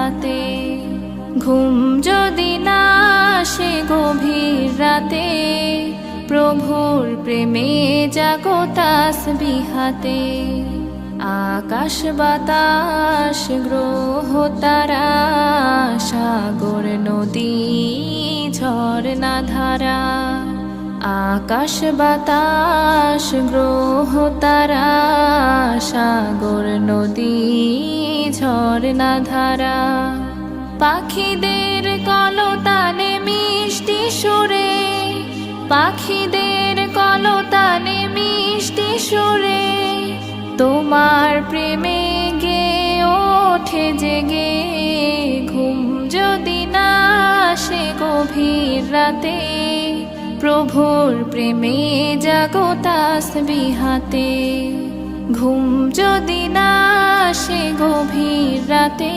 বিহাতে। ঘুম যদি না আসে গভীর রাতে, প্রভুর প্রেমে জাগো তাসবিহাতে। আকাশ বাতাস গ্রহ তারা, সাগর নদী ঝরনা ধারা। আকাশ বাতাস গ্রহ তারা, সাগর নদী ঝরনা ধারা। পাখিদের কলতানে মিষ্টি সুরে, পাখিদের কলতানে মিষ্টি সুরে, তোমার প্রেমে গে ওঠে জেগে। ঘুম যদি না আসে গভীর রাতে, প্রভুর প্রেমে জাগো তাসবিহাতে। ঘুম যদি না আসে গভীর রাতে,